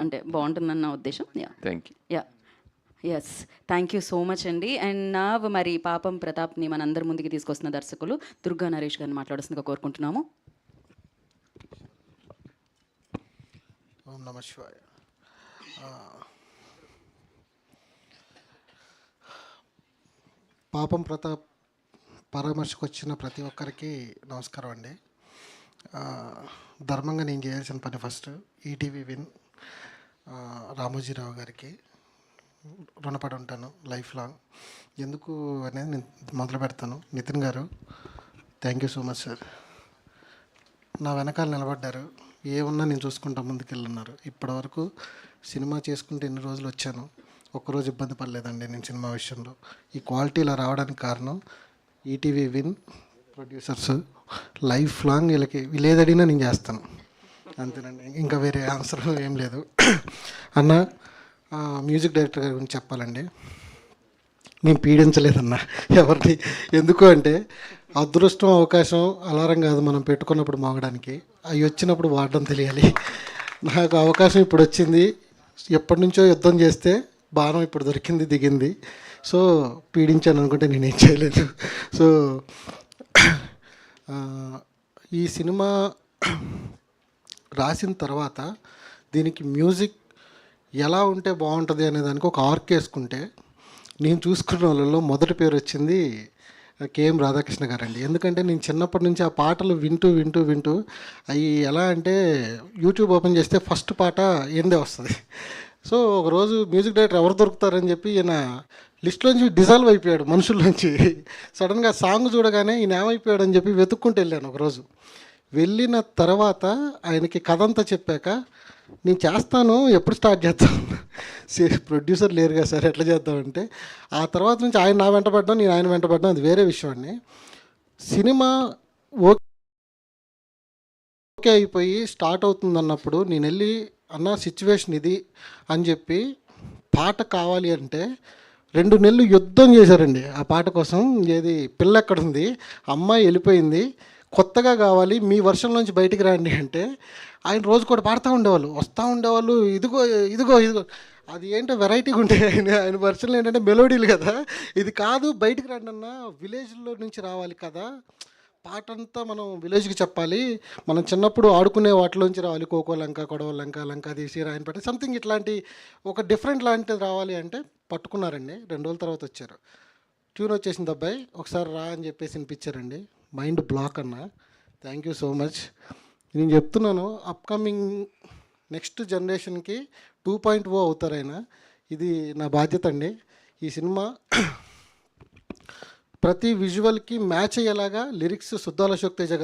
అంటే బాగుంటుందని నా ఉద్దేశం. Thank you. Yes, thank you so much అండి. అండ్ నా మరి పాపం ప్రతాప్ని మనందరి ముందుకి తీసుకొస్తున్న దర్శకులు దుర్గా నరేష్ గారిని మాట్లాడాల్సిందిగా కోరుకుంటున్నాము. ఓం నమ శివాయ. పాపం ప్రతాప్ పరామర్శకు వచ్చిన ప్రతి ఒక్కరికి నమస్కారం అండి. ధర్మంగా నేను చేయాల్సిన పని ఫస్ట్ ఈటీవీ విన్ రామోజీరావు గారికి రుణపడి ఉంటాను లైఫ్ లాంగ్. ఎందుకు అనేది నేను మొదలు పెడతాను. నితిన్ గారు, thank you so much sir. నా వెనకాల నిలబడ్డారు, ఏమున్నా నేను చూసుకుంటా ముందుకెళ్ళున్నారు. ఇప్పటివరకు సినిమా చేసుకుంటే ఎన్ని రోజులు వచ్చాను, ఒక్కరోజు ఇబ్బంది పడలేదండి నేను సినిమా విషయంలో. ఈ క్వాలిటీ ఇలా రావడానికి కారణం ETV win producers. Life long వీళ్ళు ఏదడిగినా నేను చేస్తాను, అంతేనండి. ఇంకా వేరే ఆన్సర్ ఏం లేదు. అన్న, మ్యూజిక్ డైరెక్టర్ గారి గురించి చెప్పాలండి. నేను పీడించలేదన్నా ఎవరిని. ఎందుకు అంటే అదృష్టం, అవకాశం అలారం కాదు మనం పెట్టుకున్నప్పుడు మోగడానికి, అవి వచ్చినప్పుడు వాడడం తెలియాలి. నాకు అవకాశం ఇప్పుడు వచ్చింది. ఎప్పటి నుంచో యుద్ధం చేస్తే బాణం ఇప్పుడు దొరికింది, దిగింది. సో పీడించాను అనుకుంటే నేనేం చేయలేదు. సో ఈ సినిమా రాసిన తర్వాత దీనికి మ్యూజిక్ ఎలా ఉంటే బాగుంటుంది అనే దానికి ఒక ఆర్క్ వేసుకుంటే నేను చూసుకున్న వాళ్ళలో మొదటి పేరు వచ్చింది కేఎం రాధాకృష్ణ గారండి. ఎందుకంటే నేను చిన్నప్పటి నుంచి ఆ పాటలు వింటూ వింటూ వింటూ అవి ఎలా అంటే యూట్యూబ్ ఓపెన్ చేస్తే ఫస్ట్ పాట ఏందే వస్తుంది. సో ఒకరోజు మ్యూజిక్ డైరెక్టర్ ఎవరు దొరుకుతారని చెప్పి ఈయన లిస్ట్లోంచి డిజాల్వ్ అయిపోయాడు మనుషుల్లోంచి. సడన్గా సాంగ్ చూడగానే ఈయన ఏమైపోయాడు అని చెప్పి వెతుక్కుంటూ వెళ్ళాను ఒకరోజు. వెళ్ళిన తర్వాత ఆయనకి కథ అంతా చెప్పాక నేను చేస్తాను, ఎప్పుడు స్టార్ట్ చేస్తాను, ప్రొడ్యూసర్ లేరు కదా సార్ ఎట్లా చేద్దామంటే, ఆ తర్వాత నుంచి ఆయన నా వెంట పడ్డాను, నేను ఆయన వెంట పడ్డాను, అది వేరే విషయం అండి. సినిమా ఓకే అయిపోయి స్టార్ట్ అవుతుంది అన్నప్పుడు నేను వెళ్ళి అన్న సిచ్యువేషన్ ఇది అని చెప్పి పాట కావాలి అంటే 2 నెలలు యుద్ధం చేశారండి ఆ పాట కోసం. ఏది పిల్ల ఎక్కడుంది, అమ్మాయి వెళ్ళిపోయింది, కొత్తగా కావాలి, మీ వర్షంలోంచి బయటికి రండి అంటే ఆయన రోజు కూడా పాడుతూ ఉండేవాళ్ళు, వస్తూ ఉండేవాళ్ళు, ఇదిగో ఇదిగో ఇదిగో. అది ఏంటో వెరైటీగా ఉంటాయి ఆయన వర్షన్లో ఏంటంటే మెలోడీలు కదా, ఇది కాదు బయటికి రండి అన్న, విలేజ్లో నుంచి రావాలి కదా, పాట అంతా మనం విలేజ్కి చెప్పాలి, మనం చిన్నప్పుడు ఆడుకునే వాటిలోంచి రావాలి, ఖోఖో లంక, కొడవ లంక, లంక తీసి రాయనపేట సంథింగ్ ఇట్లాంటి ఒక డిఫరెంట్ లాంటిది రావాలి అంటే పట్టుకున్నారండి. 2 రోజుల తర్వాత వచ్చారు. ట్యూన్ వచ్చేసింది అబ్బాయి, ఒకసారి రా అని చెప్పేసి వినిపించారండి. మైండ్ బ్లాక్ అన్న. Thank you so much. నేను చెప్తున్నాను, అప్కమింగ్ నెక్స్ట్ జనరేషన్కి 2.0 అవుతారైనా, ఇది నా బాధ్యత అండి. ఈ సినిమా ప్రతి విజువల్కి మ్యాచ్ అయ్యేలాగా లిరిక్స్ సుద్దాల అశోక్ తేజ